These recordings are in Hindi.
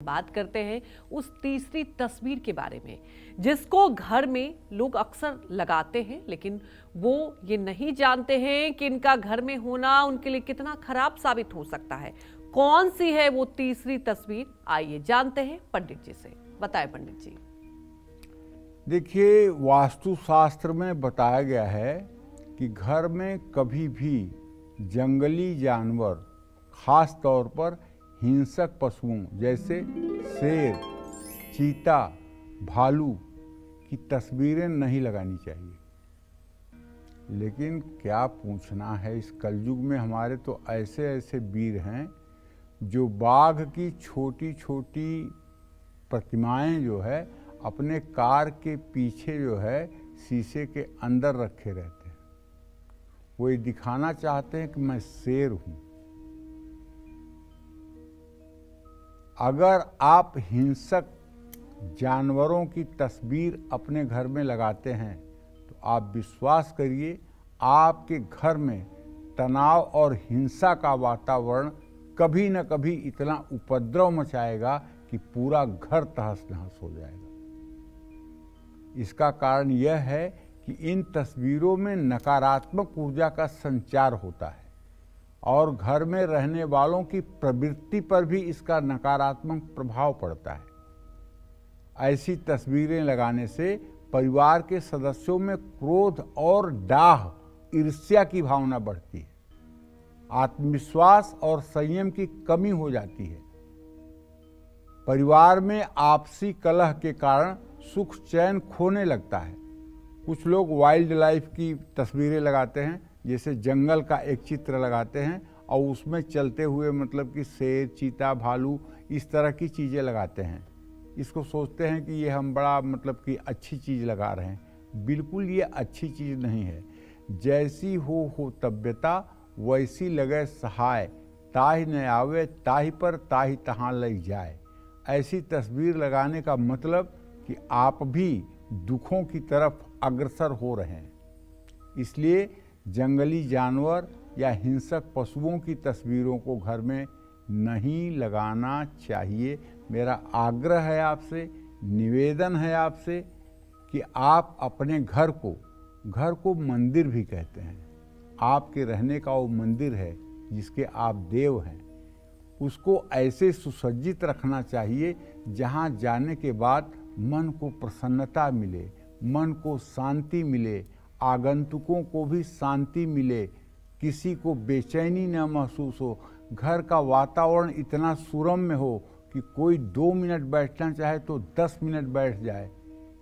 बात करते हैं उस तीसरी तस्वीर के बारे में जिसको घर में लोग अक्सर लगाते हैं, लेकिन वो ये नहीं जानते हैं कि इनका घर में होना उनके लिए कितना खराब साबित हो सकता है। कौन सी है वो तीसरी तस्वीर, आइए जानते हैं पंडित जी से। बताएं पंडित जी। देखिए, वास्तुशास्त्र में बताया गया है कि घर में कभी भी जंगली जानवर, खास तौर पर हिंसक पशुओं जैसे शेर, चीता, भालू की तस्वीरें नहीं लगानी चाहिए। लेकिन क्या पूछना है, इस कलयुग में हमारे तो ऐसे ऐसे वीर हैं जो बाघ की छोटी छोटी प्रतिमाएं जो है अपने कार के पीछे जो है शीशे के अंदर रखे रहते हैं। वो ये दिखाना चाहते हैं कि मैं शेर हूं। अगर आप हिंसक जानवरों की तस्वीर अपने घर में लगाते हैं तो आप विश्वास करिए, आपके घर में तनाव और हिंसा का वातावरण कभी न कभी इतना उपद्रव मचाएगा कि पूरा घर तहस नहस हो जाएगा। इसका कारण यह है कि इन तस्वीरों में नकारात्मक ऊर्जा का संचार होता है और घर में रहने वालों की प्रवृत्ति पर भी इसका नकारात्मक प्रभाव पड़ता है। ऐसी तस्वीरें लगाने से परिवार के सदस्यों में क्रोध और डाह, ईर्ष्या की भावना बढ़ती है, आत्मविश्वास और संयम की कमी हो जाती है। परिवार में आपसी कलह के कारण सुख चैन खोने लगता है। कुछ लोग वाइल्ड लाइफ की तस्वीरें लगाते हैं, जैसे जंगल का एक चित्र लगाते हैं और उसमें चलते हुए मतलब कि शेर, चीता, भालू इस तरह की चीज़ें लगाते हैं। इसको सोचते हैं कि ये हम बड़ा मतलब कि अच्छी चीज़ लगा रहे हैं। बिल्कुल ये अच्छी चीज़ नहीं है। जैसी हो तब्यता वैसी लगे सहाय, ताहि न आवे ताहि पर ताहि तहाँ लग जाए। ऐसी तस्वीर लगाने का मतलब कि आप भी दुखों की तरफ अग्रसर हो रहे हैं। इसलिए जंगली जानवर या हिंसक पशुओं की तस्वीरों को घर में नहीं लगाना चाहिए। मेरा आग्रह है आपसे, निवेदन है आपसे कि आप अपने घर को मंदिर भी कहते हैं। आपके रहने का वो मंदिर है जिसके आप देव हैं। उसको ऐसे सुसज्जित रखना चाहिए जहाँ जाने के बाद मन को प्रसन्नता मिले, मन को शांति मिले, आगंतुकों को भी शांति मिले, किसी को बेचैनी न महसूस हो। घर का वातावरण इतना सुरम्य हो कि कोई 2 मिनट बैठना चाहे तो 10 मिनट बैठ जाए।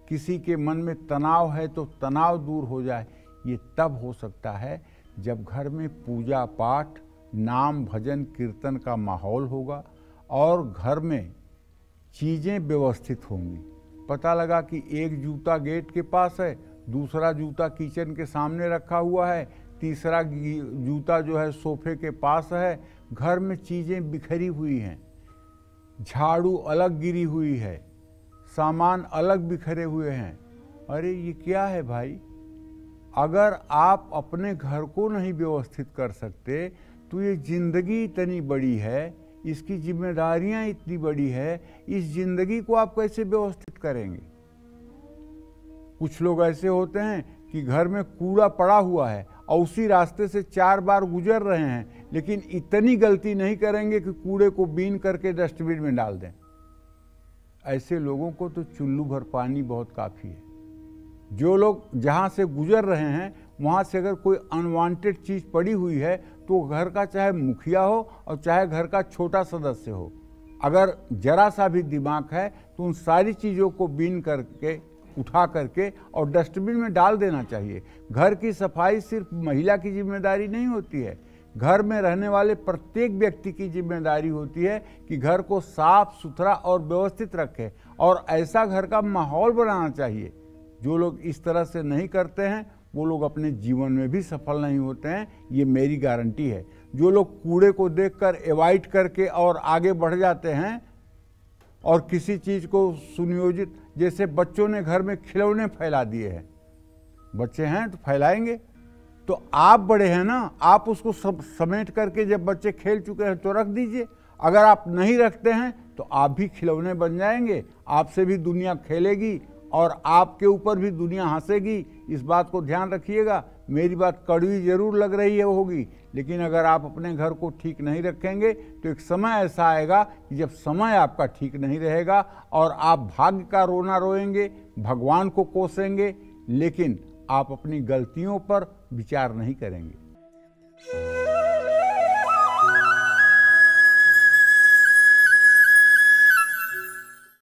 किसी के मन में तनाव है तो तनाव दूर हो जाए। ये तब हो सकता है जब घर में पूजा पाठ, नाम भजन कीर्तन का माहौल होगा और घर में चीज़ें व्यवस्थित होंगी। पता लगा कि एक जूता गेट के पास है, दूसरा जूता किचन के सामने रखा हुआ है, तीसरा जूता जो है सोफे के पास है। घर में चीज़ें बिखरी हुई हैं, झाड़ू अलग गिरी हुई है, सामान अलग बिखरे हुए हैं। अरे ये क्या है भाई? अगर आप अपने घर को नहीं व्यवस्थित कर सकते तो ये जिंदगी इतनी बड़ी है, इसकी जिम्मेदारियां इतनी बड़ी है, इस जिंदगी को आप कैसे व्यवस्थित करेंगे? कुछ लोग ऐसे होते हैं कि घर में कूड़ा पड़ा हुआ है और उसी रास्ते से 4 बार गुजर रहे हैं, लेकिन इतनी गलती नहीं करेंगे कि कूड़े को बीन करके डस्टबिन में डाल दें। ऐसे लोगों को तो चुल्लू भर पानी बहुत काफ़ी है। जो लोग जहाँ से गुजर रहे हैं वहाँ से अगर कोई अनवांटेड चीज़ पड़ी हुई है तो घर का चाहे मुखिया हो और चाहे घर का छोटा सदस्य हो, अगर जरा सा भी दिमाग है तो उन सारी चीज़ों को बीन करके, उठा करके और डस्टबिन में डाल देना चाहिए। घर की सफाई सिर्फ महिला की जिम्मेदारी नहीं होती है, घर में रहने वाले प्रत्येक व्यक्ति की जिम्मेदारी होती है कि घर को साफ सुथरा और व्यवस्थित रखे और ऐसा घर का माहौल बनाना चाहिए। जो लोग इस तरह से नहीं करते हैं वो लोग अपने जीवन में भी सफल नहीं होते हैं, ये मेरी गारंटी है। जो लोग कूड़े को देखकर एवॉइड करके और आगे बढ़ जाते हैं और किसी चीज़ को सुनियोजित, जैसे बच्चों ने घर में खिलौने फैला दिए हैं, बच्चे हैं तो फैलाएंगे, तो आप बड़े हैं ना, आप उसको सब समेट करके जब बच्चे खेल चुके हैं तो रख दीजिए। अगर आप नहीं रखते हैं तो आप भी खिलौने बन जाएंगे, आपसे भी दुनिया खेलेगी और आपके ऊपर भी दुनिया हंसेगी। इस बात को ध्यान रखिएगा। मेरी बात कड़वी जरूर लग रही है होगी, लेकिन अगर आप अपने घर को ठीक नहीं रखेंगे तो एक समय ऐसा आएगा कि जब समय आपका ठीक नहीं रहेगा और आप भाग्य का रोना रोएंगे, भगवान को कोसेंगे, लेकिन आप अपनी गलतियों पर विचार नहीं करेंगे।